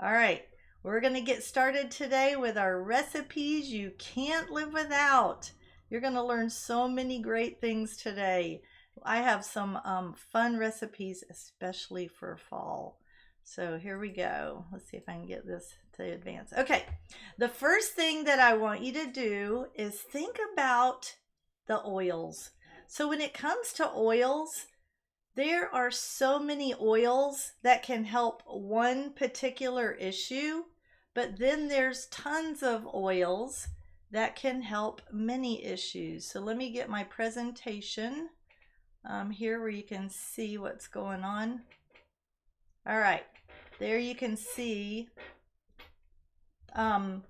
All right, we're going to get started today with our recipes you can't live without. You're going to learn so many great things today. I have some fun recipes, especially for fall. So here we go. Let's see if I can get this to advance. Okay, the first thing that I want you to do is think about the oils. So when it comes to oils, there are so many oils that can help one particular issue, but then there's tons of oils that can help many issues. So let me get my presentation here where you can see what's going on. All right, there you can see all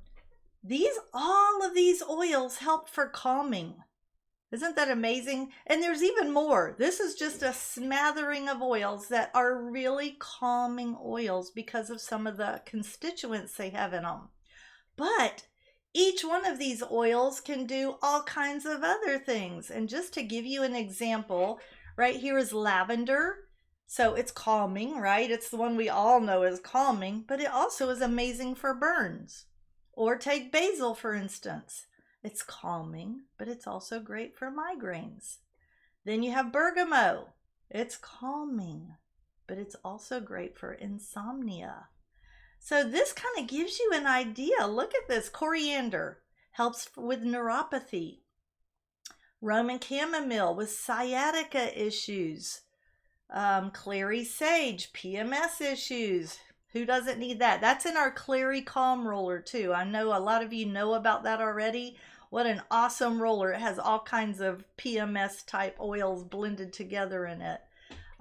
of these oils help for calming. Isn't that amazing? And there's even more. This is just a smattering of oils that are really calming oils because of some of the constituents they have in them. But each one of these oils can do all kinds of other things. And just to give you an example, right here is lavender. So it's calming, right? It's the one we all know is calming, but it also is amazing for burns. Or take basil, for instance. It's calming, but it's also great for migraines. Then you have bergamot. It's calming, but it's also great for insomnia. So this kind of gives you an idea. Look at this. Coriander helps with neuropathy. Roman chamomile with sciatica issues. Clary sage, PMS issues. Who doesn't need that? That's in our Clary Calm roller too. I know a lot of you know about that already. What an awesome roller. It has all kinds of PMS type oils blended together in it.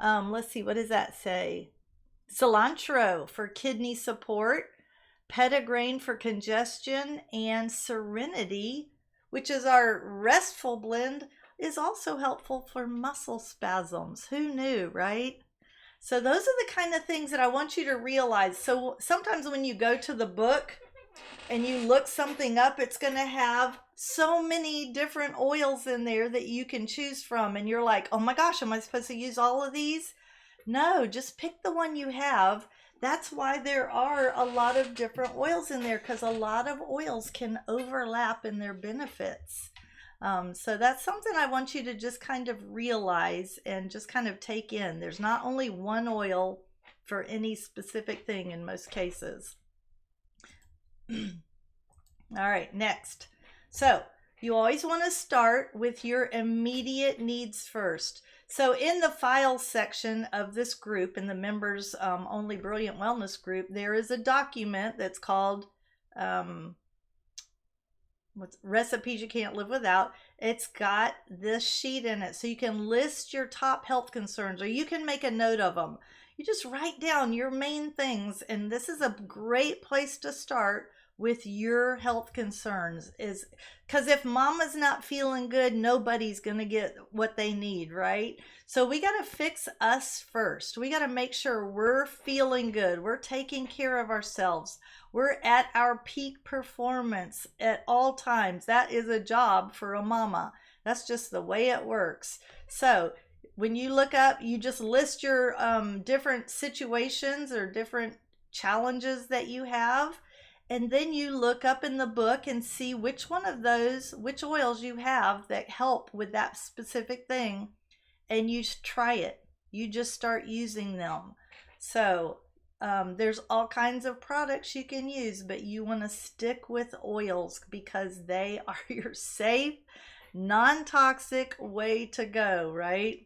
Let's see, what does that say? Cilantro for kidney support, petitgrain for congestion, and serenity, which is our restful blend, is also helpful for muscle spasms. Who knew, right? So those are the kind of things that I want you to realize. So sometimes when you go to the book and you look something up, it's going to have so many different oils in there that you can choose from. And you're like, oh my gosh, am I supposed to use all of these? No, just pick the one you have. That's why there are a lot of different oils in there, because a lot of oils can overlap in their benefits. So that's something I want you to just kind of realize and just kind of take in. There's not only one oil for any specific thing in most cases. All right, next. So you always want to start with your immediate needs first. So in the files section of this group, in the members only Brilliant Wellness group, there is a document that's called recipes you can't live without. It's got this sheet in it, so you can list your top health concerns, or you can make a note of them. You just write down your main things, and this is a great place to start with your health concerns, is because if mama's not feeling good, nobody's going to get what they need, right? So we got to fix us first. We got to make sure we're feeling good, we're taking care of ourselves, we're at our peak performance at all times. That is a job for a mama. That's just the way it works. So when you look up, you just list your different situations or different challenges that you have, and then you look up in the book and see which one of those, which oils you have that help with that specific thing, and you try it. You just start using them. So there's all kinds of products you can use, but you want to stick with oils because they are your safe, non-toxic way to go, right?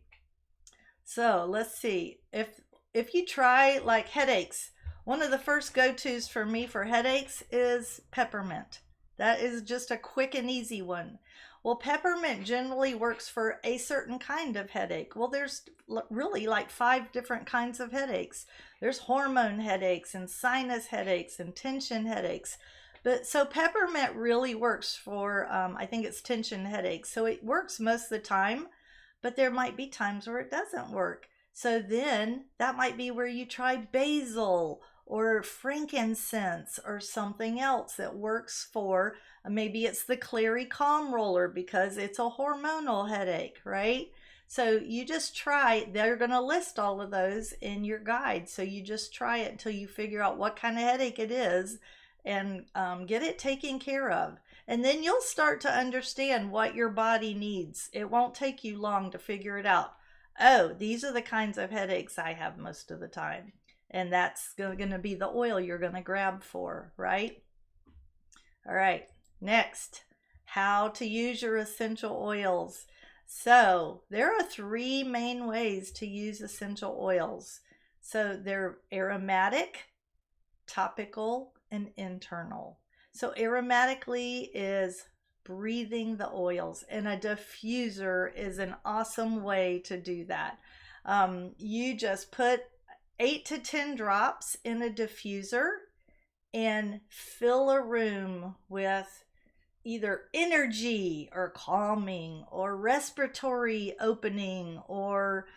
So let's see. If you try like headaches, one of the first go-tos for me for headaches is peppermint. That is just a quick and easy one. Well, peppermint generally works for a certain kind of headache. Well, there's really like 5 different kinds of headaches. There's hormone headaches and sinus headaches and tension headaches. But so peppermint really works for, I think it's tension headaches. So it works most of the time, but there might be times where it doesn't work. So then that might be where you try basil or frankincense or something else that works for, maybe it's the Clary Calm roller because it's a hormonal headache, right? So you just try, they're going to list all of those in your guide. So you just try it until you figure out what kind of headache it is and get it taken care of. And then you'll start to understand what your body needs. It won't take you long to figure it out. Oh, these are the kinds of headaches I have most of the time. And that's going to be the oil you're going to grab for, right? All right, next, how to use your essential oils. So there are three main ways to use essential oils. So they're aromatic, topical, and internal. So aromatically is breathing the oils, and a diffuser is an awesome way to do that. You just put 8 to 10 drops in a diffuser and fill a room with either energy or calming or respiratory opening or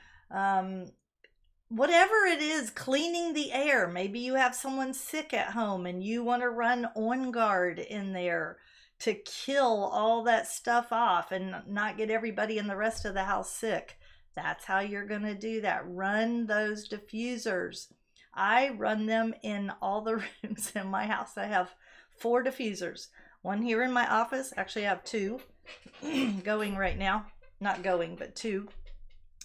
whatever it is, cleaning the air. Maybe you have someone sick at home and you want to run On Guard in there to kill all that stuff off and not get everybody in the rest of the house sick. That's how you're going to do that. Run those diffusers. I run them in all the rooms in my house. I have 4 diffusers. One here in my office. Actually, I have 2 going right now. Not going, but 2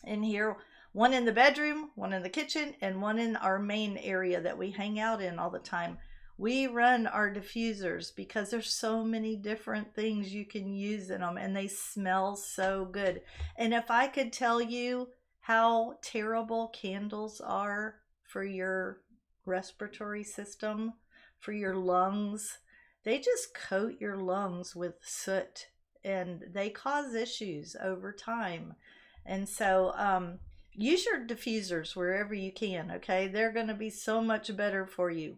in here. One in the bedroom, one in the kitchen, and one in our main area that we hang out in all the time. We run our diffusers because there's so many different things you can use in them, and they smell so good. And if I could tell you how terrible candles are for your respiratory system, for your lungs, they just coat your lungs with soot and they cause issues over time. And so use your diffusers wherever you can, okay? They're going to be so much better for you.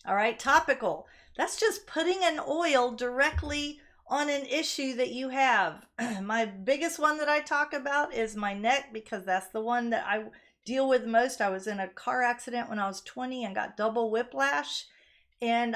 All right, topical. That's just putting an oil directly on an issue that you have. My biggest one that I talk about is my neck, because that's the one that I deal with most. I was in a car accident when I was 20 and got double whiplash. And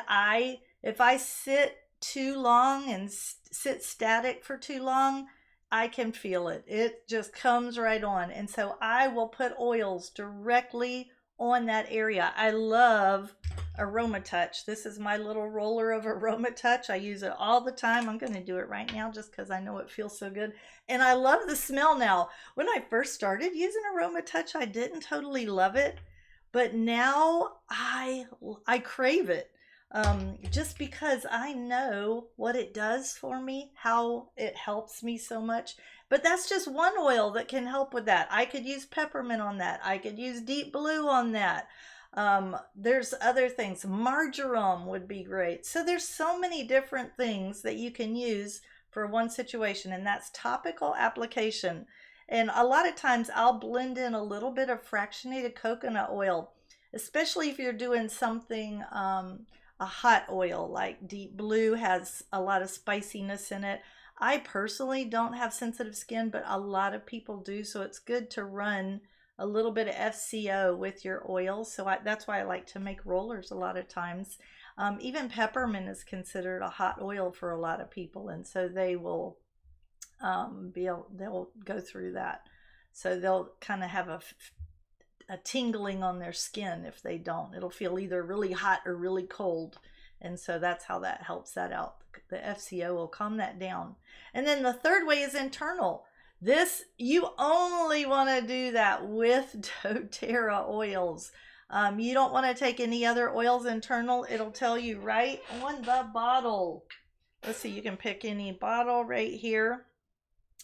if I sit too long and sit static for too long, I can feel it. It just comes right on. And so I will put oils directly on that area. I love Aroma Touch. This is my little roller of Aroma Touch. I use it all the time. I'm going to do it right now just because I know it feels so good. And I love the smell now. When I first started using Aroma Touch, I didn't totally love it. But now I crave it. Just because I know what it does for me, how it helps me so much. But that's just one oil that can help with that. I could use peppermint on that. I could use deep blue on that. There's other things. Marjoram would be great. So there's so many different things that you can use for one situation, and that's topical application. And a lot of times I'll blend in a little bit of fractionated coconut oil, especially if you're doing something a hot oil like deep blue has a lot of spiciness in it. I personally don't have sensitive skin, but a lot of people do, so it's good to run a little bit of FCO with your oil. So that's why I like to make rollers a lot of times. Even peppermint is considered a hot oil for a lot of people, and so they will they'll go through that. So they'll kind of have a tingling on their skin. If they don't, it'll feel either really hot or really cold, and so that's how that helps that out. The FCO will calm that down. And then the third way is internal. This, you only want to do that with doTERRA oils. You don't want to take any other oils internal. It'll tell you right on the bottle. Let's see, you can pick any bottle right here,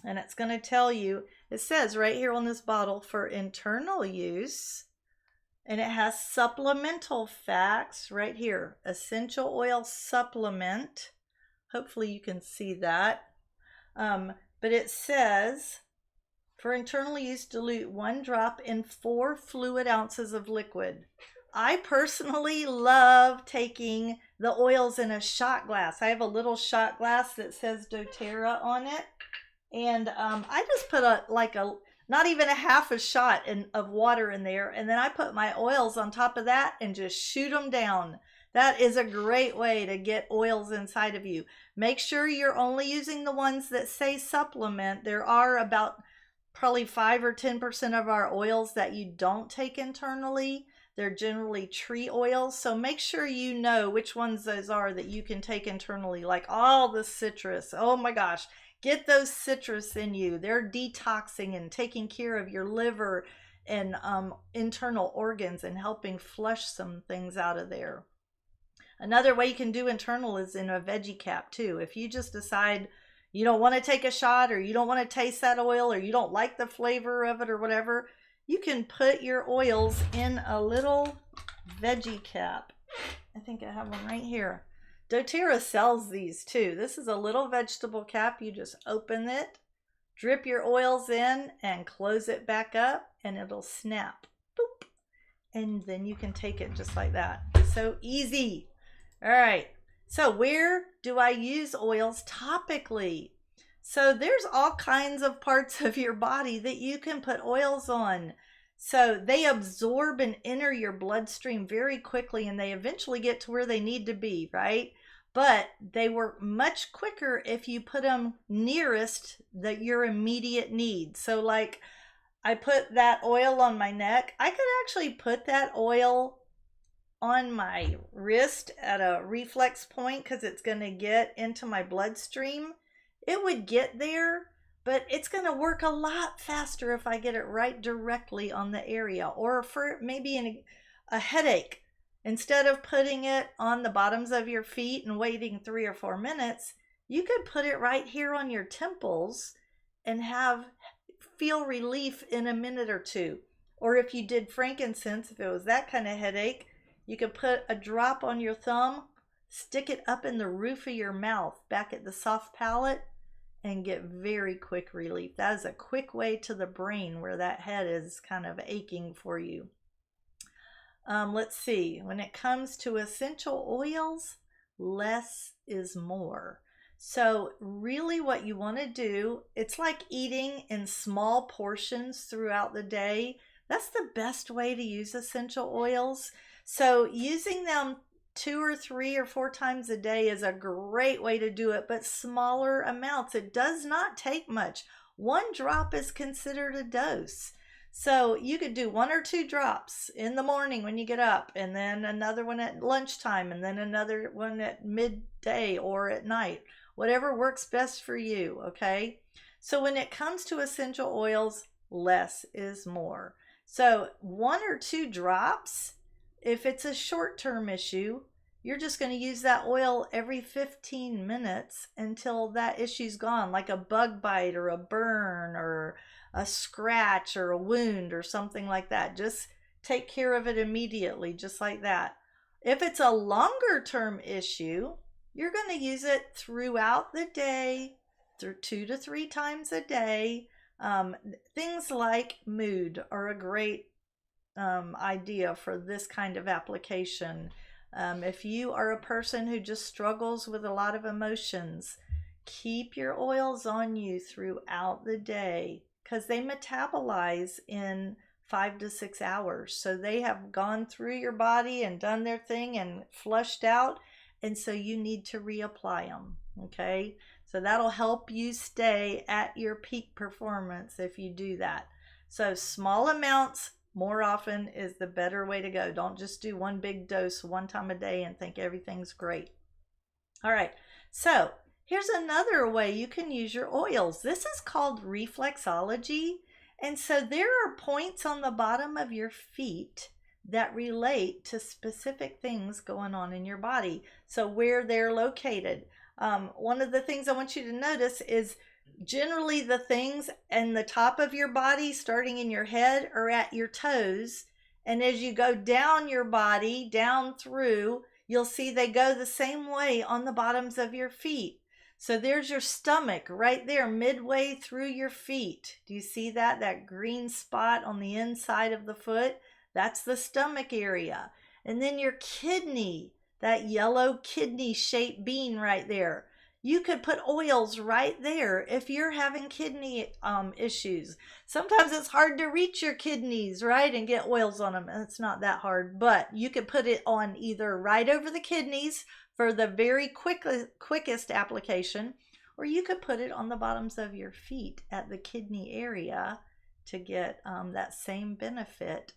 and it's going to tell you, it says right here on this bottle, for internal use, and it has supplemental facts right here. Essential oil supplement. Hopefully you can see that. But it says, for internal use, dilute 1 drop in 4 fluid ounces of liquid. I personally love taking the oils in a shot glass. I have a little shot glass that says doTERRA on it. And I just put not even a half a shot of water in there, and then I put my oils on top of that and just shoot them down. That is a great way to get oils inside of you. Make sure you're only using the ones that say supplement. There are about probably 5 or 10% of our oils that you don't take internally. They're generally tree oils. So make sure you know which ones those are that you can take internally, like all the citrus. Oh my gosh, get those citrus in you. They're detoxing and taking care of your liver and internal organs and helping flush some things out of there. Another way you can do internal is in a veggie cap too. If you just decide you don't want to take a shot, or you don't want to taste that oil, or you don't like the flavor of it or whatever, you can put your oils in a little veggie cap. I think I have one right here. doTERRA sells these too. This is a little vegetable cap. You just open it, drip your oils in, and close it back up, and it'll snap. Boop. And then you can take it just like that. So easy. All right. So where do I use oils topically? So there's all kinds of parts of your body that you can put oils on. So they absorb and enter your bloodstream very quickly, and they eventually get to where they need to be, right? But they work much quicker if you put them nearest your immediate need. So like I put that oil on my neck. I could actually put that oil on my wrist at a reflex point because it's going to get into my bloodstream. It would get there, but it's going to work a lot faster if I get it right directly on the area. Or for maybe a headache, instead of putting it on the bottoms of your feet and waiting 3 or 4 minutes, you could put it right here on your temples and feel relief in a minute or two. Or if you did frankincense, if it was that kind of headache, you could put a drop on your thumb, stick it up in the roof of your mouth, back at the soft palate, and get very quick relief. That is a quick way to the brain where that head is kind of aching for you. Let's see. When it comes to essential oils, less is more. So really what you want to do, it's like eating in small portions throughout the day. That's the best way to use essential oils. So using them 2 or 3 or 4 times a day is a great way to do it, but smaller amounts. It does not take much. 1 drop is considered a dose. So you could do 1 or 2 drops in the morning when you get up, and then another one at lunchtime, and then another one at midday or at night. Whatever works best for you, okay? So when it comes to essential oils, less is more. So 1 or 2 drops. If it's a short-term issue, you're just going to use that oil every 15 minutes until that issue's gone, like a bug bite or a burn or a scratch or a wound or something like that. Just take care of it immediately, just like that. If it's a longer-term issue, you're going to use it throughout the day, 2 to 3 times a day. Things like mood are a great idea for this kind of application. If you are a person who just struggles with a lot of emotions, keep your oils on you throughout the day because they metabolize in 5 to 6 hours. So they have gone through your body and done their thing and flushed out, and so you need to reapply them, okay? So that'll help you stay at your peak performance if you do that. So small amounts more often is the better way to go. Don't just do 1 big dose 1 time a day and think everything's great. All right, so here's another way you can use your oils. This is called reflexology. And so there are points on the bottom of your feet that relate to specific things going on in your body. So where they're located. One of the things I want you to notice is generally the things in the top of your body, starting in your head, are at your toes. And as you go down your body, down through, you'll see they go the same way on the bottoms of your feet. So there's your stomach right there, midway through your feet. Do you see that? That green spot on the inside of the foot? That's the stomach area. And then your kidney, that yellow kidney-shaped bean right there. You could put oils right there if you're having kidney issues. Sometimes it's hard to reach your kidneys, right, and get oils on them. It's not that hard, but you could put it on either right over the kidneys for the very quickest application, or you could put it on the bottoms of your feet at the kidney area to get that same benefit.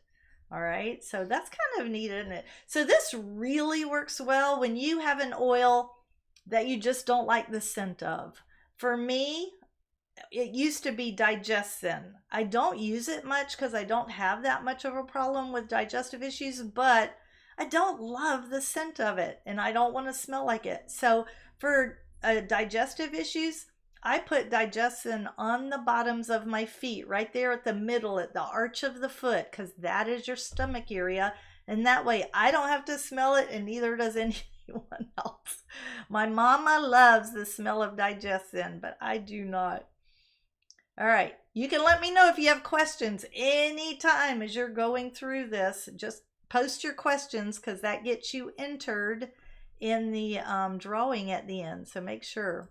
All right, so that's kind of neat, isn't it? So this really works well when you have an oil that you just don't like the scent of. For me, it used to be digestin. I don't use it much because I don't have that much of a problem with digestive issues, but I don't love the scent of it and I don't want to smell like it. So for digestive issues, I put digestin on the bottoms of my feet, right there at the middle, at the arch of the foot, because that is your stomach area. And that way I don't have to smell it, and neither does anyone else. My mama loves the smell of digestin, but I do not. All right, you can let me know if you have questions anytime as you're going through this. Just post your questions because that gets you entered in the drawing at the end, so make sure.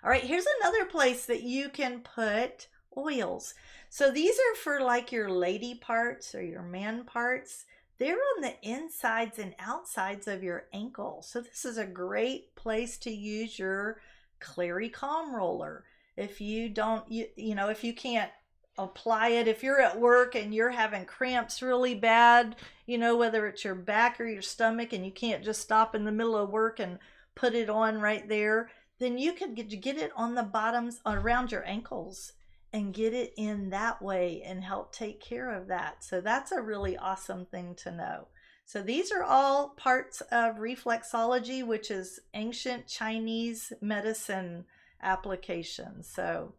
All right, here's another place that you can put oils. So these are for like your lady parts or your man parts. They're on the insides and outsides of your ankle. So this is a great place to use your Clary Calm roller. If you don't, if you can't apply it, if you're at work and you're having cramps really bad, whether it's your back or your stomach, and you can't just stop in the middle of work and put it on right there, then you could get it on the bottoms around your ankles and get it in that way and help take care of that. So that's a really awesome thing to know. So these are all parts of reflexology, which is ancient Chinese medicine applications. So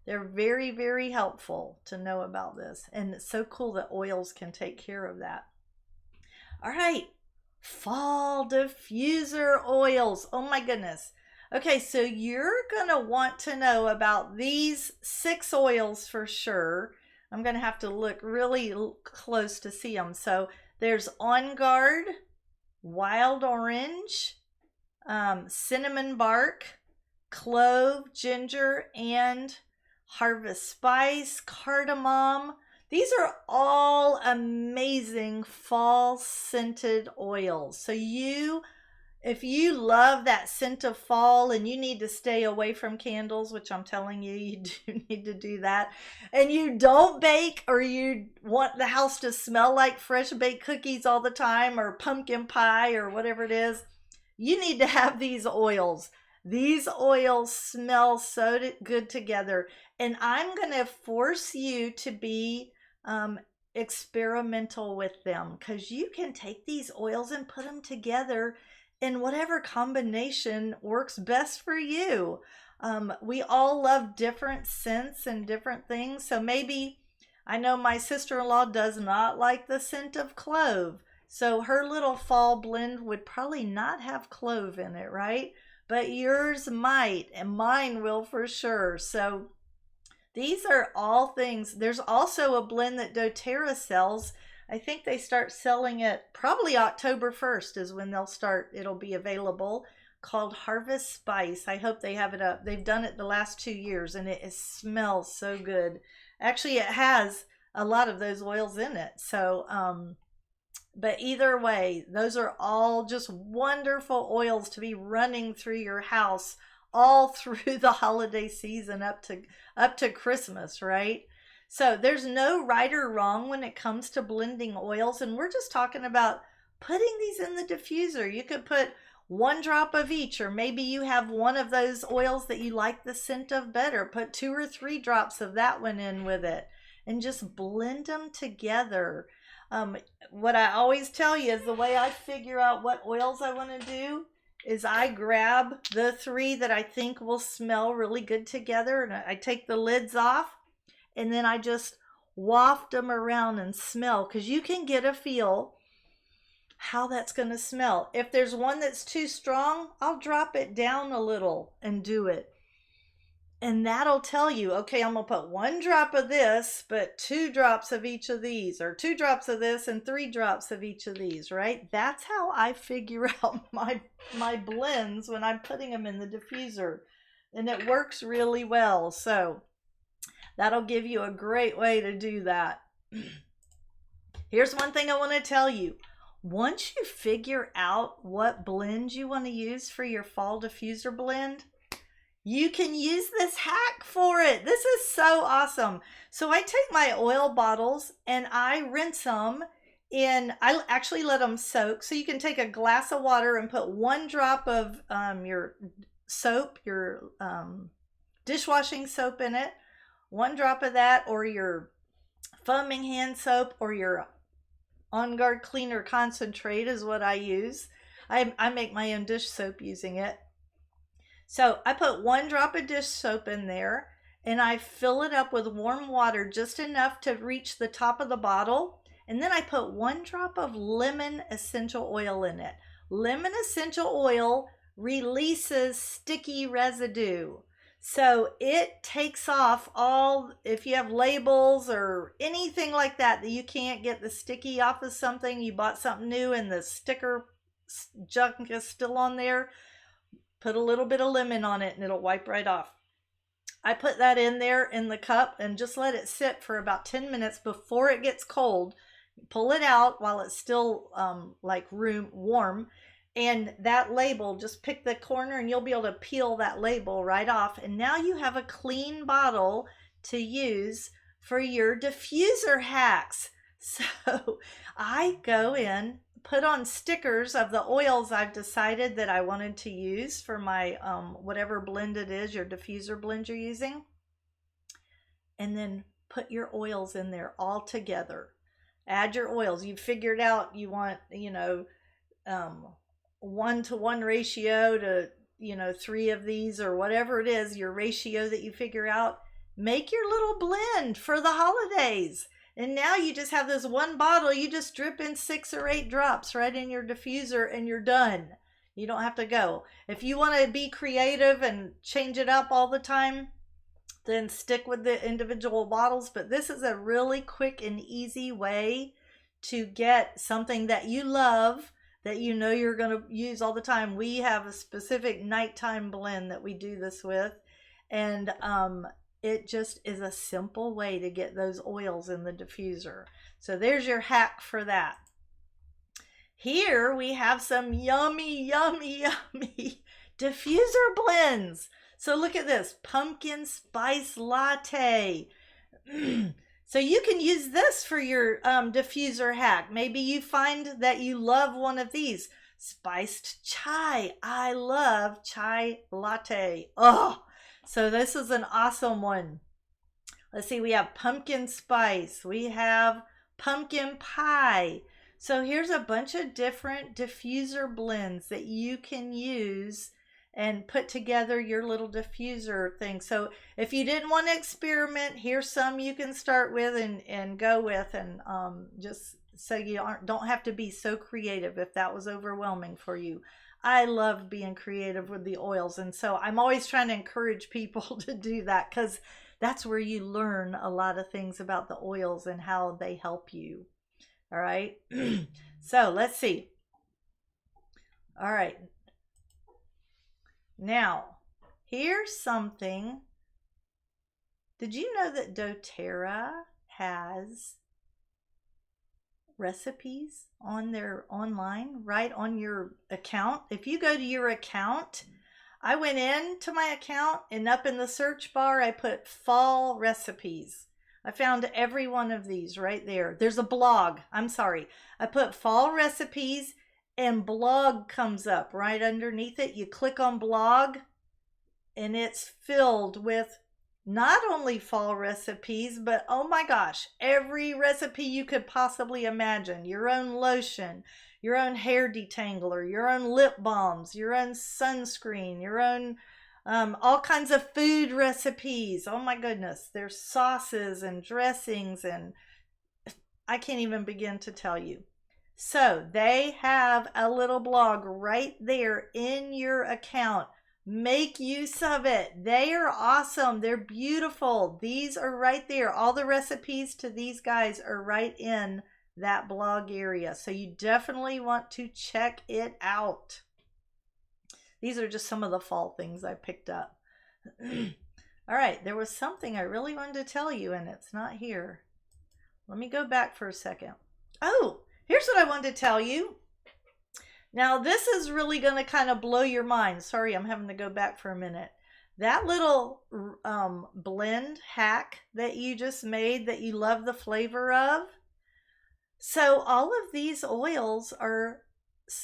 they're very, very helpful to know about this. And it's so cool that oils can take care of that. All right, fall diffuser oils. Oh my goodness. Okay, so you're going to want to know about these 6 oils for sure. I'm going to have to look really close to see them. So there's On Guard, Wild Orange, Cinnamon Bark, Clove, Ginger, and Harvest Spice, Cardamom. These are all amazing fall scented oils. So if you love that scent of fall and you need to stay away from candles, which I'm telling you, you do need to do that, and you don't bake or you want the house to smell like fresh baked cookies all the time or pumpkin pie or whatever it is, you need to have these oils. These oils smell so good together, and I'm going to force you to be experimental with them, because you can take these oils and put them together in whatever combination works best for you. We all love different scents and different things. So maybe, I know my sister-in-law does not like the scent of clove. So her little fall blend would probably not have clove in it, right? But yours might, and mine will for sure. So these are all things. There's also a blend that doTERRA sells. I think they start selling it probably October 1st is when it'll be available, called Harvest Spice. I hope they have it up. They've done it the last 2 years and it smells so good. Actually, it has a lot of those oils in it. So, but either way, those are all just wonderful oils to be running through your house all through the holiday season up to Christmas, right? So there's no right or wrong when it comes to blending oils, and we're just talking about putting these in the diffuser. You could put 1 drop of each, or maybe you have one of those oils that you like the scent of better. Put 2 or 3 drops of that one in with it and just blend them together. What I always tell you is the way I figure out what oils I want to do is I grab the 3 that I think will smell really good together, and I take the lids off, and then I just waft them around and smell, because you can get a feel how that's going to smell. If there's one that's too strong, I'll drop it down a little and do it. And that'll tell you, okay, I'm going to put 1 drop of this, but 2 drops of each of these, or 2 drops of this and 3 drops of each of these, right? That's how I figure out my blends when I'm putting them in the diffuser. And it works really well. So that'll give you a great way to do that. Here's one thing I want to tell you. Once you figure out what blend you want to use for your fall diffuser blend, you can use this hack for it. This is so awesome. So I take my oil bottles and I rinse them I actually let them soak. So you can take a glass of water and put 1 drop of your soap, your dishwashing soap in it, 1 drop of that, or your foaming hand soap, or your On Guard cleaner concentrate is what I use. I make my own dish soap using it. So I put 1 drop of dish soap in there and I fill it up with warm water, just enough to reach the top of the bottle. And then I put 1 drop of lemon essential oil in it. Lemon essential oil releases sticky residue. So it takes off all, if you have labels or anything like that, that you can't get the sticky off of something, you bought something new and the sticker junk is still on there, put a little bit of lemon on it and it'll wipe right off. I put that in there in the cup and just let it sit for about 10 minutes before it gets cold. Pull it out while it's still like room warm, and that label, just pick the corner and you'll be able to peel that label right off, and now you have a clean bottle to use for your diffuser hacks. So I go in, put on stickers of the oils I've decided that I wanted to use for my whatever blend it is, your diffuser blend you're using, and then put your oils in there all together. Add your oils. You figured out you want, 1-to-1 ratio to, 3 of these, or whatever it is, your ratio that you figure out. Make your little blend for the holidays. And now you just have this one bottle. You just drip in 6 or 8 drops right in your diffuser and you're done. You don't have to go. If you want to be creative and change it up all the time, then stick with the individual bottles. But this is a really quick and easy way to get something that you love, that you know you're going to use all the time. We have a specific nighttime blend that we do this with, and it just is a simple way to get those oils in the diffuser. So there's your hack for that. Here we have some yummy, yummy, yummy diffuser blends. So look at this, pumpkin spice latte. So you can use this for your diffuser hack. Maybe you find that you love one of these. Spiced chai. I love chai latte. Oh, so this is an awesome one. Let's see, we have pumpkin spice. We have pumpkin pie. So here's a bunch of different diffuser blends that you can use and put together your little diffuser thing. So if you didn't want to experiment, here's some you can start with and go with, and just so you don't have to be so creative if that was overwhelming for you. I love being creative with the oils, and so I'm always trying to encourage people to do that, because that's where you learn a lot of things about the oils and how they help you. All right. So let's see. All right. Now, here's something. Did you know that doTERRA has recipes on their online, right on your account? If you go to your account, I went into my account and up in the search bar, I put fall recipes. I found every one of these right there. There's a blog. I'm sorry. I put fall recipes and blog comes up right underneath it. You click on blog and it's filled with not only fall recipes, but oh my gosh, every recipe you could possibly imagine. Your own lotion, your own hair detangler, your own lip balms, your own sunscreen, your own all kinds of food recipes. Oh my goodness, there's sauces and dressings, and I can't even begin to tell you. So they have a little blog right there in your account. Make use of it. They are awesome. They're beautiful. These are right there. All the recipes to these guys are right in that blog area. So you definitely want to check it out. These are just some of the fall things I picked up. All right, there was something I really wanted to tell you and it's not here. Let me go back for a second. Oh, here's what I wanted to tell you. Now, this is really going to kind of blow your mind. Sorry, I'm having to go back for a minute. That little blend hack that you just made that you love the flavor of. So all of these oils are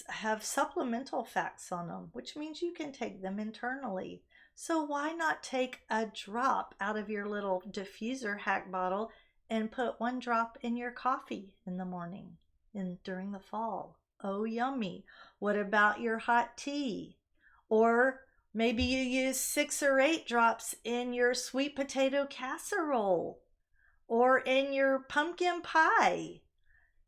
have supplemental fats on them, which means you can take them internally. So why not take a drop out of your little diffuser hack bottle and put one drop in your coffee in the morning and during the fall? Oh, yummy. What about your hot tea? Or maybe you use 6 or 8 drops in your sweet potato casserole or in your pumpkin pie.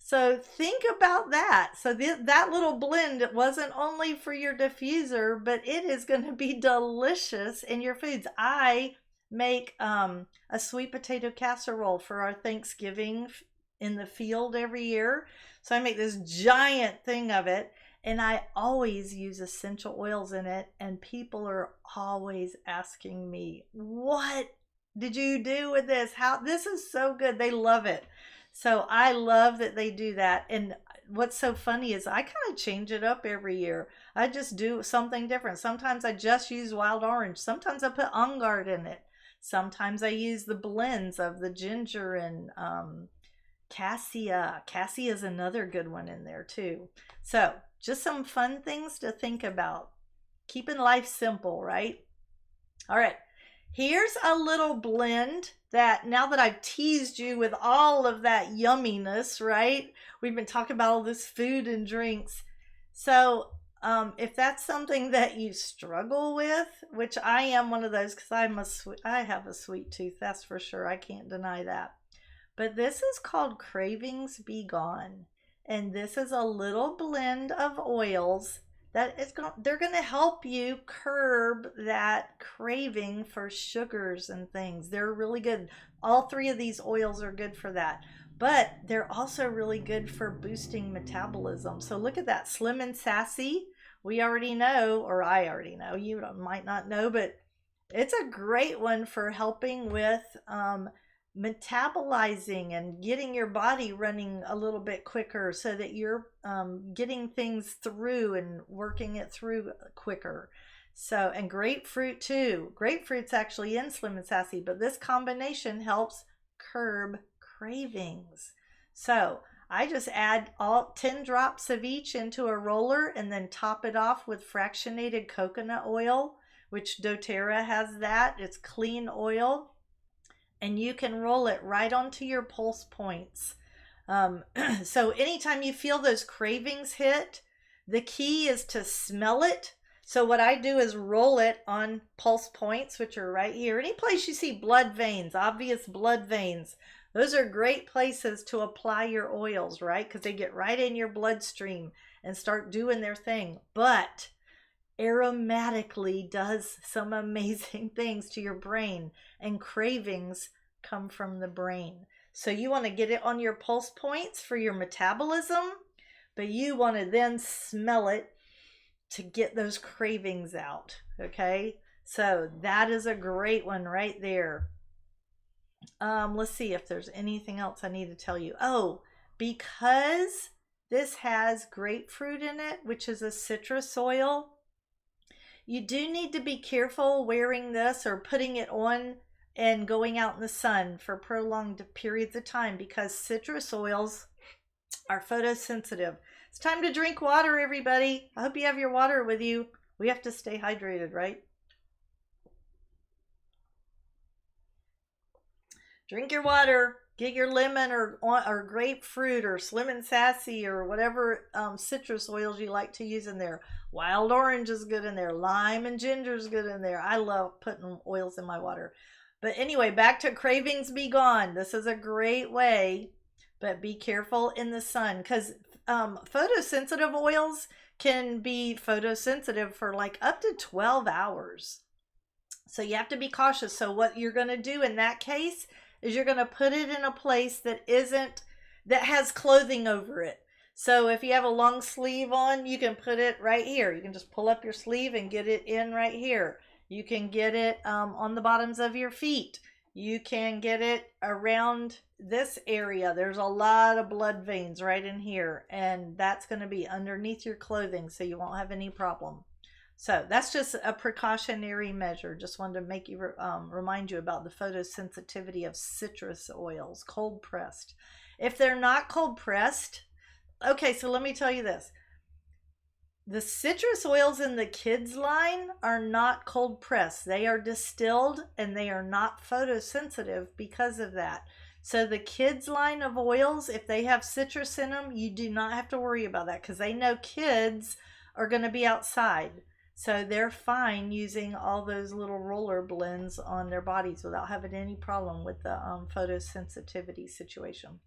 So think about that. So that little blend wasn't only for your diffuser, but it is going to be delicious in your foods. I make a sweet potato casserole for our Thanksgiving in the field every year. So I make this giant thing of it, and I always use essential oils in it. And people are always asking me, "What did you do with this? How this is so good." They love it. So I love that they do that. And what's so funny is I kind of change it up every year. I just do something different. Sometimes I just use wild orange. Sometimes I put On Guard in it. Sometimes I use the blends of the ginger and cassia. Cassia is another good one in there too. So just some fun things to think about. Keeping life simple, right? All right. Here's a little blend that now that I've teased you with all of that yumminess, right? We've been talking about all this food and drinks. So, if that's something that you struggle with, which I am one of those because I have a sweet tooth, that's for sure. I can't deny that. But this is called Cravings Be Gone. And this is a little blend of oils that they're going to help you curb that craving for sugars and things. They're really good. All three of these oils are good for that. But they're also really good for boosting metabolism. So look at that, Slim and Sassy. We already know, or I already know, you might not know, but it's a great one for helping with metabolizing and getting your body running a little bit quicker so that you're getting things through and working it through quicker. So, and grapefruit too. Grapefruit's actually in Slim and Sassy, but this combination helps curb cravings. So, I just add all 10 drops of each into a roller and then top it off with fractionated coconut oil, which doTERRA has that. It's clean oil, and you can roll it right onto your pulse points. So anytime you feel those cravings hit, the key is to smell it. So what I do is roll it on pulse points, which are right here. Any place you see blood veins, obvious blood veins, those are great places to apply your oils, right? Because they get right in your bloodstream and start doing their thing. But aromatically does some amazing things to your brain, and cravings come from the brain. So you want to get it on your pulse points for your metabolism, but you want to then smell it to get those cravings out. Okay, so that is a great one right there. Let's see if there's anything else I need to tell you. Oh, because this has grapefruit in it, which is a citrus oil, you do need to be careful wearing this or putting it on and going out in the sun for prolonged periods of time because citrus oils are photosensitive. It's time to drink water, everybody. I hope you have your water with you. We have to stay hydrated, right? Drink your water. Get your lemon or grapefruit or Slim and Sassy or whatever citrus oils you like to use in there. Wild orange is good in there. Lime and ginger is good in there. I love putting oils in my water. But anyway, back to Cravings Be Gone. This is a great way, but be careful in the sun because photosensitive oils can be photosensitive for like up to 12 hours. So you have to be cautious. So what you're going to do in that case is you're going to put it in a place that has clothing over it. So if you have a long sleeve on, you can put it right here. You can just pull up your sleeve and get it in right here. You can get it on the bottoms of your feet. You can get it around this area. There's a lot of blood veins right in here, and that's going to be underneath your clothing, so you won't have any problem. So that's just a precautionary measure. Just wanted to make you remind you about the photosensitivity of citrus oils, cold pressed. If they're not cold pressed, okay, so let me tell you this. The citrus oils in the kids line are not cold pressed. They are distilled and they are not photosensitive because of that. So the kids line of oils, if they have citrus in them, you do not have to worry about that because they know kids are going to be outside. So they're fine using all those little roller blends on their bodies without having any problem with the photosensitivity situation.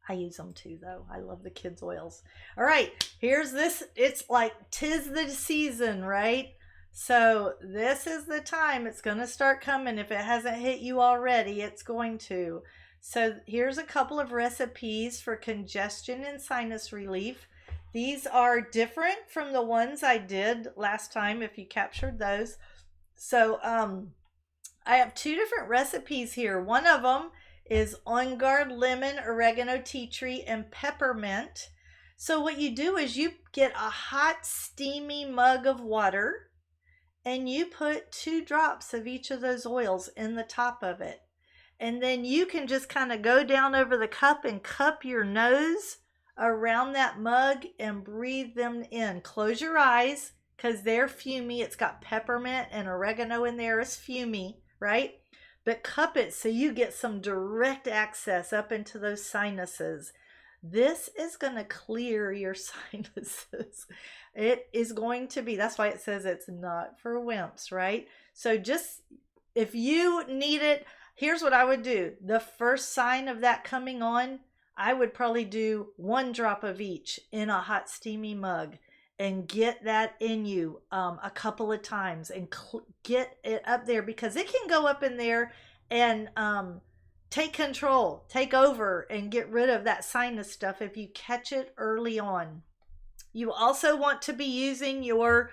I use them too, though. I love the kids' oils. All right, here's this. It's like 'tis the season, right? So this is the time it's going to start coming. If it hasn't hit you already, it's going to. So here's a couple of recipes for congestion and sinus relief. These are different from the ones I did last time, if you captured those. So I have two different recipes here. One of them is On Guard lemon, oregano, tea tree, and peppermint. So what you do is you get a hot, steamy mug of water and you put 2 drops of each of those oils in the top of it. And then you can just kind of go down over the cup and cup your nose around that mug and breathe them in. Close your eyes because they're fumy. It's got peppermint and oregano in there. It's fumy, right? But cup it so you get some direct access up into those sinuses. This is going to clear your sinuses. It is going to be, that's why it says it's not for wimps, right? So just, if you need it, here's what I would do. The first sign of that coming on, I would probably do 1 drop of each in a hot steamy mug and get that in you a couple of times and get it up there because it can go up in there and take control, take over, and get rid of that sinus stuff if you catch it early on. You also want to be using your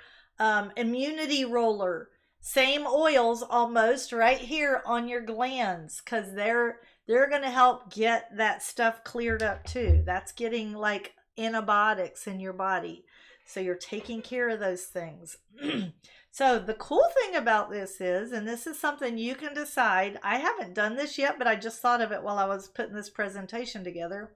immunity roller. Same oils almost right here on your glands because they're going to help get that stuff cleared up too. That's getting like antibiotics in your body. So you're taking care of those things. So the cool thing about this is, and this is something you can decide, I haven't done this yet, but I just thought of it while I was putting this presentation together.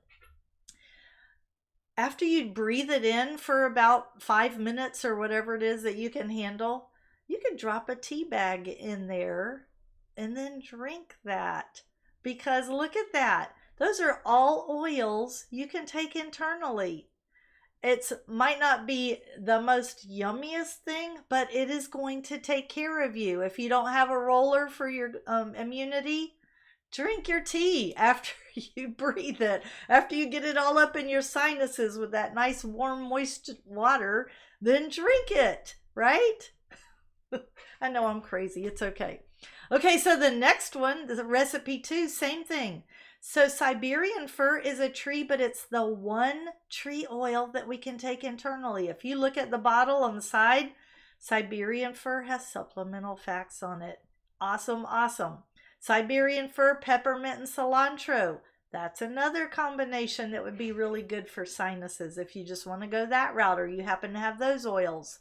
After you breathe it in for about 5 minutes or whatever it is that you can handle, you can drop a tea bag in there and then drink that. Because look at that. Those are all oils you can take internally. It might not be the most yummiest thing, but it is going to take care of you. If you don't have a roller for your immunity, drink your tea after you breathe it. After you get it all up in your sinuses with that nice warm moist water, then drink it, right? I know I'm crazy. It's okay. Okay, so the next one, the recipe 2, same thing. So Siberian fir is a tree, but it's the one tree oil that we can take internally. If you look at the bottle on the side, Siberian fir has supplemental facts on it. Awesome, awesome. Siberian fir, peppermint, and cilantro. That's another combination that would be really good for sinuses if you just want to go that route or you happen to have those oils.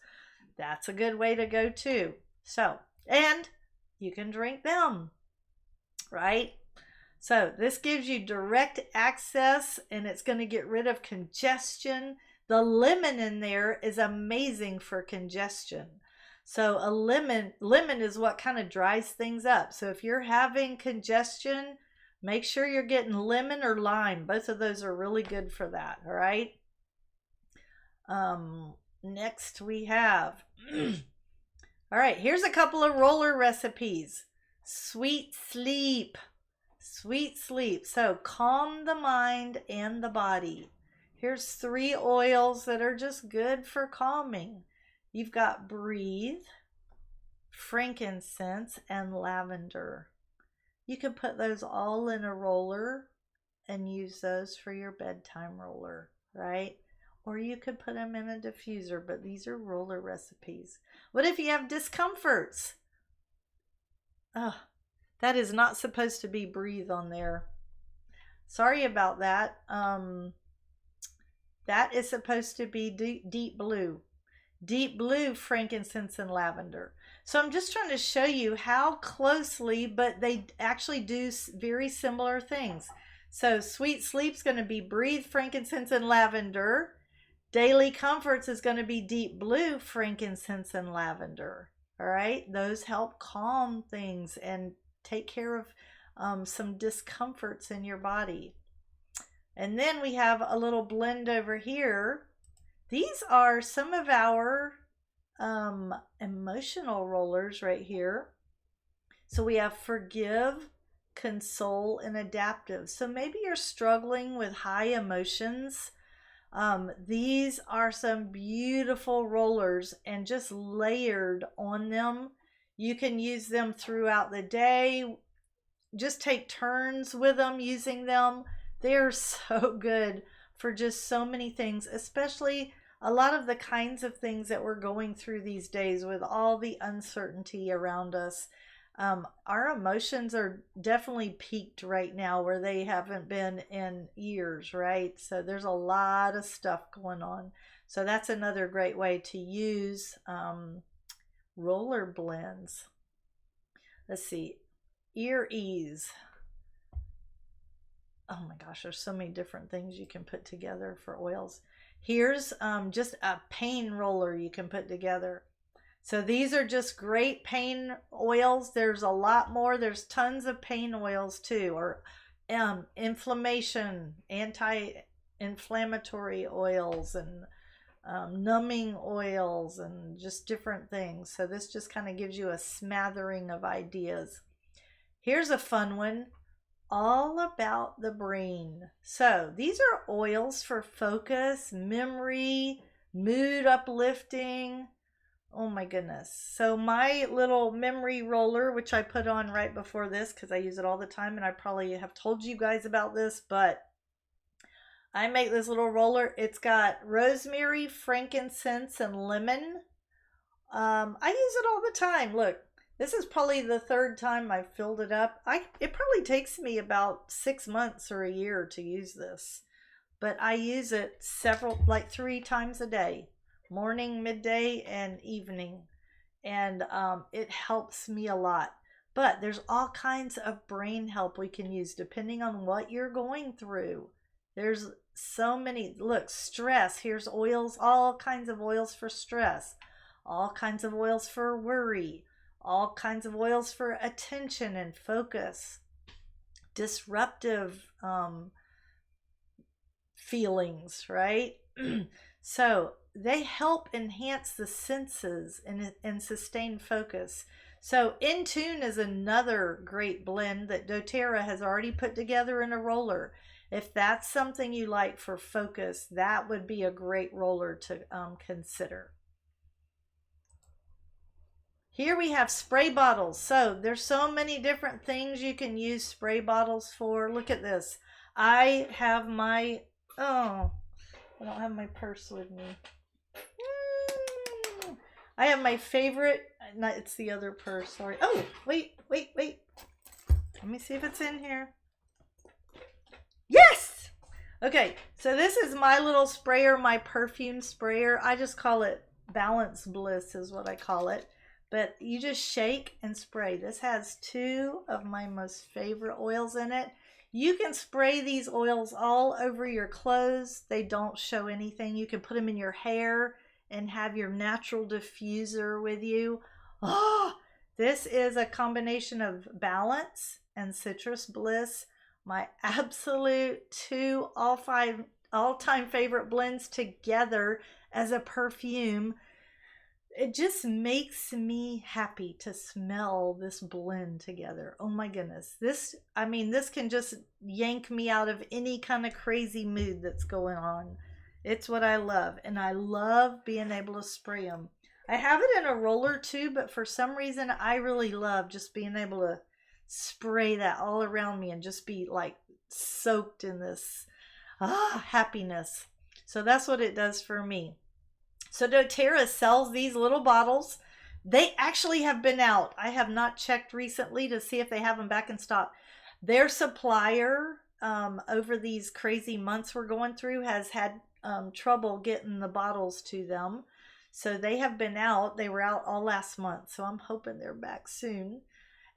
That's a good way to go too. So, and you can drink them, right? So this gives you direct access and it's going to get rid of congestion. The lemon in there is amazing for congestion. So a lemon is what kind of dries things up. So if you're having congestion, make sure you're getting lemon or lime. Both of those are really good for that, all right? Next we have, all right, here's a couple of roller recipes. Sweet sleep. Sweet sleep. So calm the mind and the body. Here's 3 oils that are just good for calming. You've got breathe, frankincense, and lavender. You can put those all in a roller and use those for your bedtime roller, right? Or you could put them in a diffuser, but these are roller recipes. What if you have discomforts? Oh, that is not supposed to be breathe on there. Sorry about that. That is supposed to be deep blue. deep blue, frankincense, and lavender. So I'm just trying to show you how closely, but they actually do very similar things. So Sweet Sleep's going to be breathe, frankincense, and lavender. Daily Comforts is going to be deep blue, frankincense, and lavender. All right, those help calm things and take care of some discomforts in your body. And then we have a little blend over here. These are some of our emotional rollers right here. So we have Forgive, Console, and Adaptive. So maybe you're struggling with high emotions. These are some beautiful rollers, and just layered on them. You can use them throughout the day. Just take turns with them, using them. They're so good for just so many things, especially a lot of the kinds of things that we're going through these days with all the uncertainty around us. Our emotions are definitely peaked right now where they haven't been in years, right? So there's a lot of stuff going on. So that's another great way to use roller blends. Let's see, ear ease. Oh my gosh, there's so many different things you can put together for oils. Here's just a pain roller you can put together. So these are just great pain oils. There's a lot more. There's tons of pain oils too, or inflammation, anti-inflammatory oils, and numbing oils, and just different things. So this just kind of gives you a smattering of ideas. Here's a fun one, all about the brain. So these are oils for focus, memory, mood uplifting. Oh my goodness. So my little memory roller, which I put on right before this because I use it all the time, and I probably have told you guys about this, but I make this little roller. It's got rosemary, frankincense, and lemon. I use it all the time. Look, this is probably the third time I've filled it up. It probably takes me about 6 months or a year to use this, but I use it like 3 times a day. Morning, midday, and evening, and it helps me a lot. But there's all kinds of brain help we can use depending on what you're going through. There's so many. Look, stress. Here's oils, all kinds of oils for stress, all kinds of oils for worry, all kinds of oils for attention and focus, disruptive feelings, right? So they help enhance the senses and sustain focus. So In Tune is another great blend that doTERRA has already put together in a roller. If that's something you like for focus, that would be a great roller to consider. Here we have spray bottles. So there's so many different things you can use spray bottles for. Look at this. I have my, oh, I don't have my purse with me. I have my favorite, no, it's the other purse, sorry. Oh, wait. Let me see if it's in here. Yes! Okay, so this is my little sprayer, my perfume sprayer. I just call it Balance Bliss is what I call it. But you just shake and spray. This has 2 of my most favorite oils in it. You can spray these oils all over your clothes. They don't show anything. You can put them in your hair and have your natural diffuser with you. Oh, this is a combination of Balance and Citrus Bliss. My absolute 2 all-time favorite blends together as a perfume. It just makes me happy to smell this blend together. Oh my goodness. This can just yank me out of any kind of crazy mood that's going on. It's what I love, and I love being able to spray them. I have it in a roller too, but for some reason I really love just being able to spray that all around me and just be like soaked in this happiness. So that's what it does for me. So doTERRA sells these little bottles. They actually have been out. I have not checked recently to see if they have them back in stock. Their supplier, over these crazy months we're going through, has had trouble getting the bottles to them. So they have been out. They were out all last month. So I'm hoping they're back soon.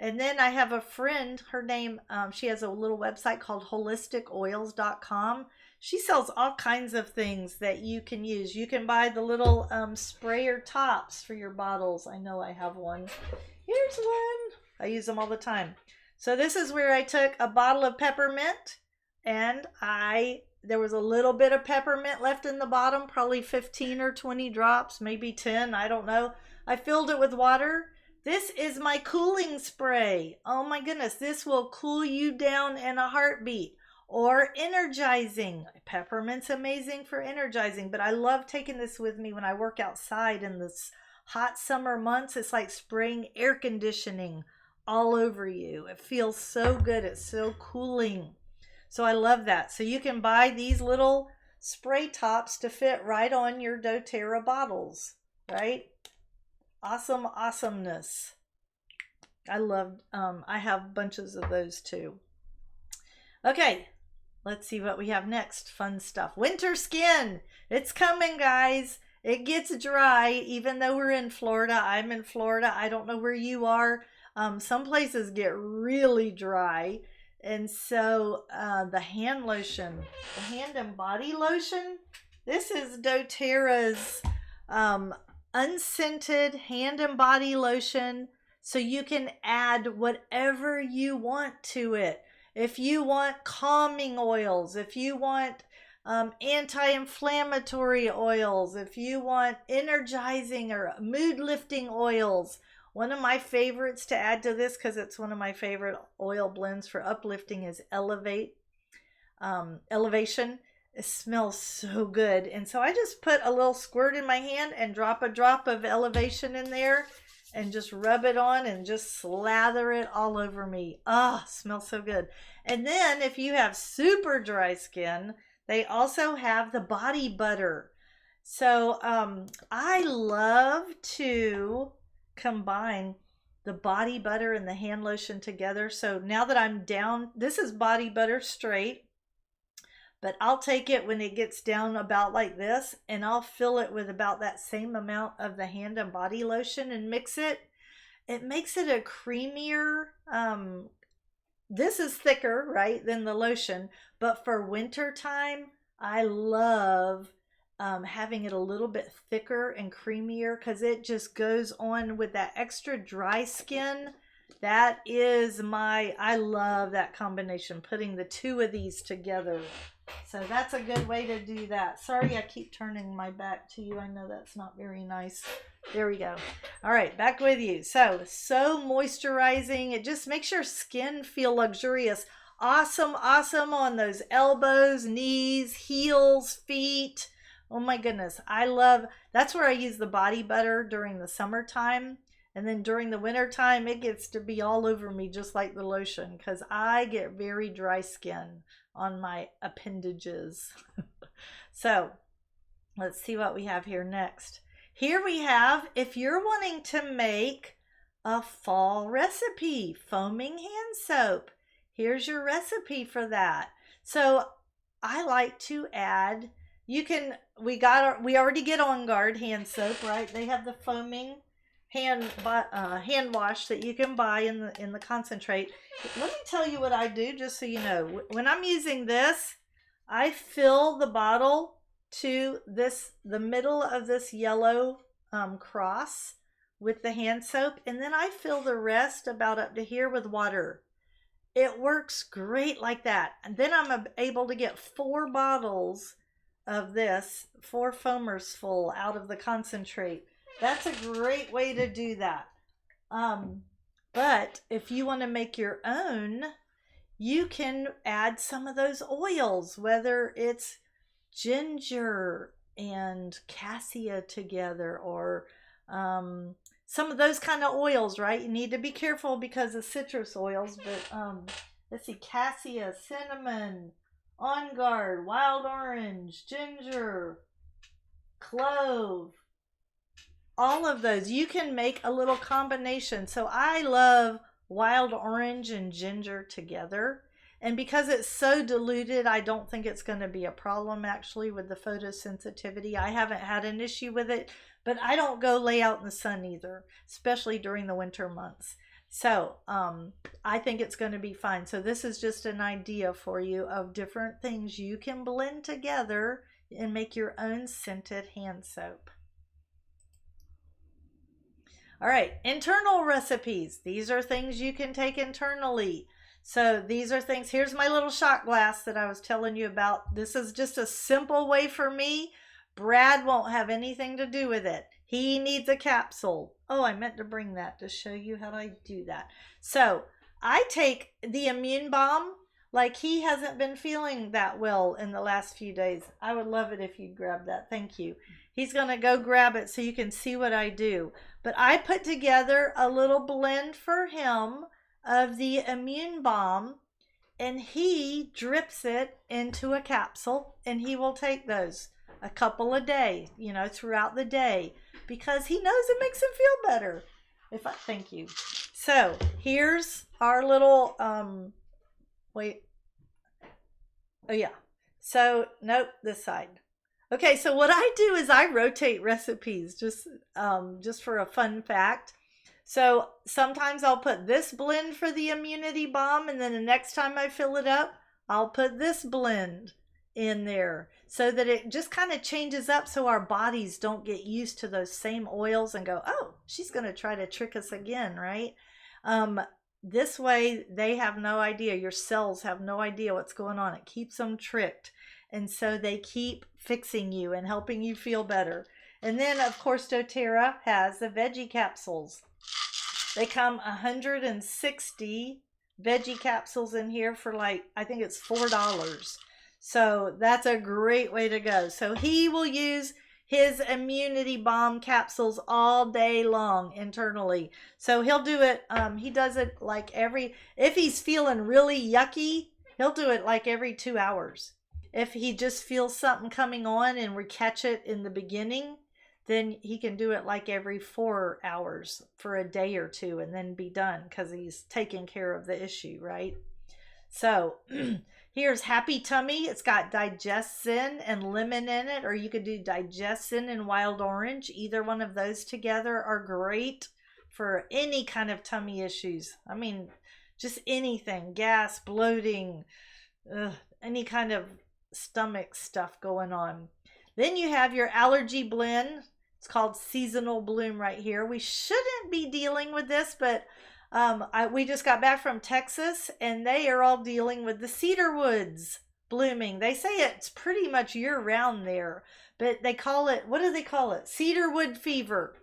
And then I have a friend, her name, she has a little website called holisticoils.com. She sells all kinds of things that you can use. You can buy the little sprayer tops for your bottles. I know I have one. Here's one. I use them all the time. So this is where I took a bottle of peppermint, and there was a little bit of peppermint left in the bottom, probably 15 or 20 drops, maybe 10, I don't know. I filled it with water. This is my cooling spray. Oh my goodness, this will cool you down in a heartbeat. Or energizing. Peppermint's amazing for energizing, but I love taking this with me when I work outside in this hot summer months. It's like spraying air conditioning all over you. It feels so good. It's so cooling. So I love that. So you can buy these little spray tops to fit right on your doTERRA bottles, right? Awesome awesomeness. I love, I have bunches of those too. Okay, let's see what we have next. Fun stuff. Winter skin. It's coming, guys. It gets dry, even though we're in Florida. I'm in Florida. I don't know where you are. Some places get really dry. And so the hand lotion, the hand and body lotion, this is doTERRA's unscented hand and body lotion, so you can add whatever you want to it. If you want calming oils, if you want anti-inflammatory oils, if you want energizing or mood lifting oils. One of my favorites to add to this, because it's one of my favorite oil blends for uplifting, is Elevation. It smells so good. And so I just put a little squirt in my hand and drop a drop of Elevation in there and just rub it on and just slather it all over me. Ah, smells so good. And then if you have super dry skin, they also have the body butter. So I love to combine the body butter and the hand lotion together. So now that I'm down, this is body butter straight, but I'll take it when it gets down about like this, and I'll fill it with about that same amount of the hand and body lotion and mix it. It makes it a creamier, this is thicker, right, than the lotion, but for winter time, I love having it a little bit thicker and creamier, because it just goes on with that extra dry skin. That is I love that combination, putting the two of these together. So that's a good way to do that. Sorry, I keep turning my back to you. I know that's not very nice. There we go. All right, back with you. So moisturizing. It just makes your skin feel luxurious. Awesome on those elbows, knees, heels, feet. Oh my goodness. That's where I use the body butter during the summertime. And then during the winter time, it gets to be all over me just like the lotion, because I get very dry skin on my appendages. So let's see what we have here next. Here we have, if you're wanting to make a fall recipe, foaming hand soap. Here's your recipe for that. So I like to add, we already get On Guard hand soap, right? They have the foaming hand wash that you can buy in the concentrate. Let me tell you what I do, just so you know. When I'm using this, I fill the bottle to the middle of this yellow cross with the hand soap, and then I fill the rest about up to here with water. It works great like that. And then I'm able to get 4 bottles of this, 4 foamers full out of the concentrate. That's a great way to do that. But if you want to make your own, you can add some of those oils, whether it's ginger and cassia together, or some of those kind of oils, right? You need to be careful because of citrus oils, but let's see, cassia, cinnamon, On Guard, wild orange, ginger, clove, all of those. You can make a little combination. So I love wild orange and ginger together. And because it's so diluted, I don't think it's going to be a problem actually with the photosensitivity. I haven't had an issue with it, but I don't go lay out in the sun either, especially during the winter months. So I think it's going to be fine. So this is just an idea for you of different things you can blend together and make your own scented hand soap. All right, internal recipes. These are things you can take internally. So these are things, here's my little shot glass that I was telling you about. This is just a simple way for me. Brad won't have anything to do with it. He needs a capsule. Oh, I meant to bring that to show you how I do that. So I take the immune balm. Like, he hasn't been feeling that well in the last few days. I would love it if you'd grab that. Thank you. He's going to go grab it so you can see what I do. But I put together a little blend for him of the immune balm, and he drips it into a capsule, and he will take those a couple a day, you know, throughout the day, because he knows it makes him feel better. Thank you. So here's our little wait. Oh yeah. So nope, this side. Okay, so what I do is I rotate recipes just for a fun fact. So sometimes I'll put this blend for the immunity balm, and then the next time I fill it up, I'll put this blend in there so that it just kind of changes up so our bodies don't get used to those same oils and go, oh, she's going to try to trick us again, right? This way they have no idea. Your cells have no idea what's going on. It keeps them tricked. And so they keep fixing you and helping you feel better. And then, of course, doTERRA has the veggie capsules. They come 160 veggie capsules in here for like, I think it's $4. So that's a great way to go. So he will use his immunity balm capsules all day long internally. So he'll do it, he does it like if he's feeling really yucky, he'll do it like every 2 hours. If he just feels something coming on and we catch it in the beginning, then he can do it like every 4 hours for a day or two and then be done, because he's taking care of the issue, right? So here's Happy Tummy. It's got digestin and lemon in it, or you could do digestin and wild orange. Either one of those together are great for any kind of tummy issues. I mean, just anything, gas, bloating, any kind of stomach stuff going on. Then you have your allergy blend. It's called Seasonal Bloom right here. We shouldn't be dealing with this, but we just got back from Texas, and they are all dealing with the cedar woods blooming. They say it's pretty much year-round there, but they call it, what do they call it? Cedarwood fever.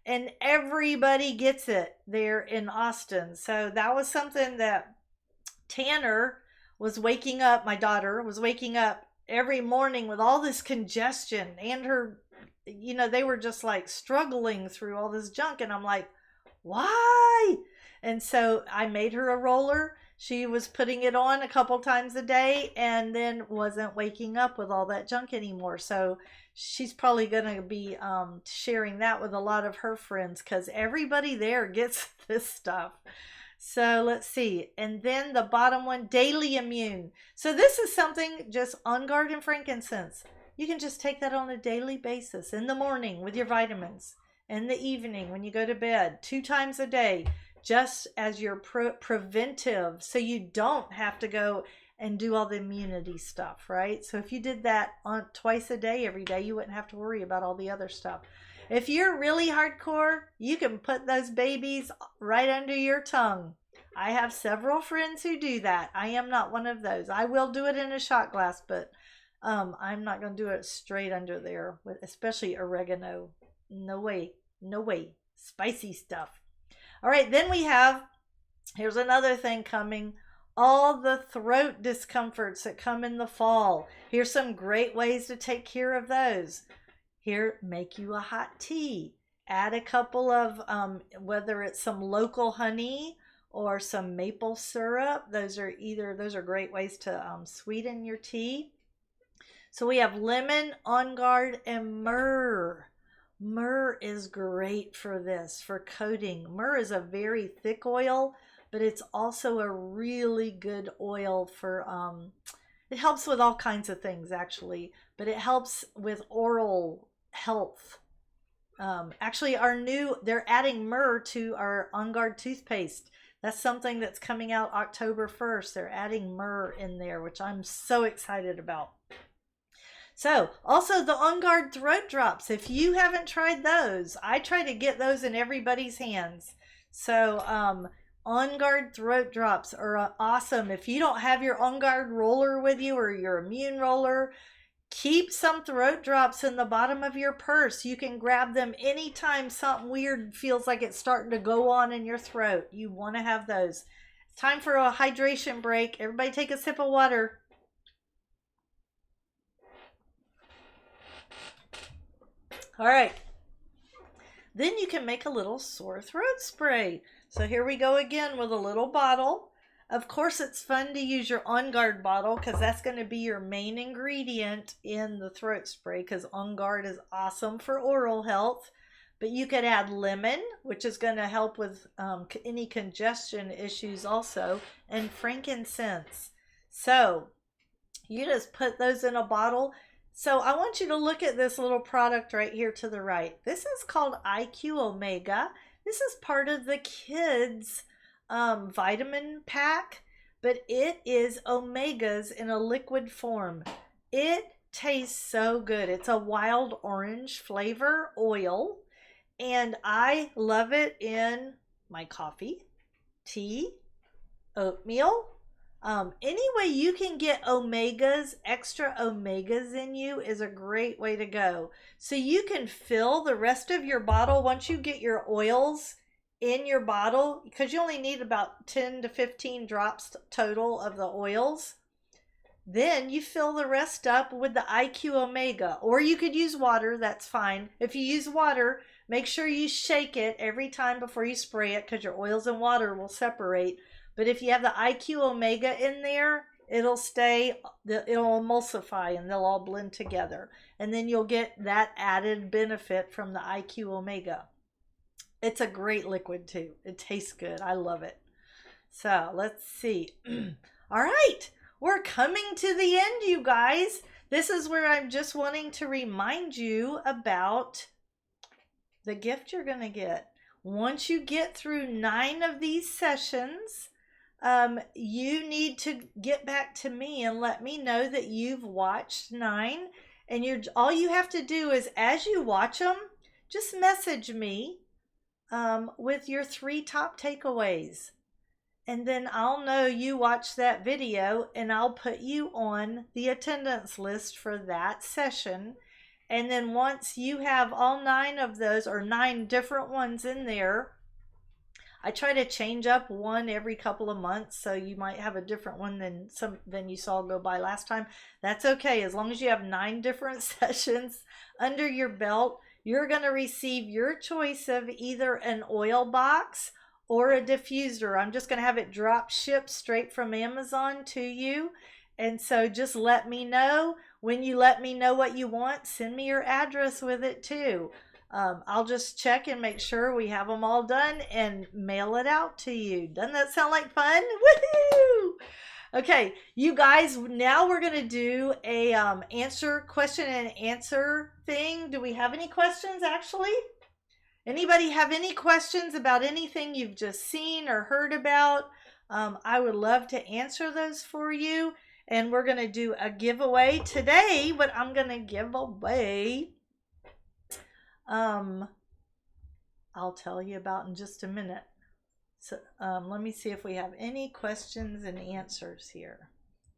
And everybody gets it there in Austin. So that was something that Tanner was waking up, my daughter was waking up every morning with all this congestion, and her, you know, they were just like struggling through all this junk, and I'm like, why? And so I made her a roller. She was putting it on a couple times a day and then wasn't waking up with all that junk anymore. So she's probably going to be sharing that with a lot of her friends, because everybody there gets this stuff. So let's see. And then the bottom one, Daily Immune. So this is something just On Guard and frankincense. You can just take that on a daily basis, in the morning with your vitamins, in the evening when you go to bed, 2 times a day, just as your preventive, so you don't have to go and do all the immunity stuff, right? So if you did that twice a day, every day, you wouldn't have to worry about all the other stuff. If you're really hardcore, you can put those babies right under your tongue. I have several friends who do that. I am not one of those. I will do it in a shot glass, but I'm not going to do it straight under there, especially oregano. No way. No way. Spicy stuff. All right, then we have, here's another thing coming, all the throat discomforts that come in the fall. Here's some great ways to take care of those. Here, make you a hot tea. Add a couple of, whether it's some local honey or some maple syrup. Those are great ways to sweeten your tea. So we have lemon, On Guard, and myrrh. Myrrh is great for this, for coating. Myrrh is a very thick oil, but it's also a really good oil for, it helps with all kinds of things actually, but it helps with oral health. Actually, they're adding myrrh to our On Guard toothpaste. That's something that's coming out October 1st. They're adding myrrh in there, which I'm so excited about. So, also the On Guard throat drops. If you haven't tried those, I try to get those in everybody's hands. So, On Guard throat drops are awesome. If you don't have your On Guard roller with you or your immune roller, keep some throat drops in the bottom of your purse. You can grab them anytime something weird feels like it's starting to go on in your throat. You want to have those. It's time for a hydration break. Everybody take a sip of water. All right. Then you can make a little sore throat spray. So here we go again with a little bottle. Of course, it's fun to use your On Guard bottle because that's going to be your main ingredient in the throat spray, because On Guard is awesome for oral health. But you could add lemon, which is going to help with any congestion issues also, and frankincense. So you just put those in a bottle. So I want you to look at this little product right here to the right. This is called IQ Omega. This is part of the kids' vitamin pack, but it is omegas in a liquid form. It tastes so good. It's a wild orange flavor oil, and I love it in my coffee, tea, oatmeal. Any way you can get omegas, extra omegas in you is a great way to go. So you can fill the rest of your bottle once you get your oils in your bottle, because you only need about 10 to 15 drops total of the oils. Then you fill the rest up with the IQ Omega, or you could use water, that's fine. If you use water, make sure you shake it every time before you spray it, because your oils and water will separate. But if you have the IQ Omega in there, it'll emulsify and they'll all blend together. And then you'll get that added benefit from the IQ Omega. It's a great liquid too. It tastes good. I love it. So let's see. All right, we're coming to the end, you guys. This is where I'm just wanting to remind you about the gift you're going to get. Once you get through 9 of these sessions, you need to get back to me and let me know that you've watched 9. And all you have to do is, as you watch them, just message me with your 3 top takeaways. And then I'll know you watched that video, and I'll put you on the attendance list for that session. And then once you have all 9 of those, or 9 different ones in there, I try to change up one every couple of months, so you might have a different one than you saw go by last time. That's okay. As long as you have 9 different sessions under your belt, you're going to receive your choice of either an oil box or a diffuser. I'm just going to have it drop shipped straight from Amazon to you. And so just let me know. When you let me know what you want, send me your address with it too. I'll just check and make sure we have them all done and mail it out to you. Doesn't that sound like fun? Woohoo! Okay, you guys, now we're going to do a question and answer thing. Do we have any questions actually? Anybody have any questions about anything you've just seen or heard about? I would love to answer those for you. And we're going to do a giveaway today. What I'm going to give away, I'll tell you about in just a minute. So let me see if we have any questions and answers here.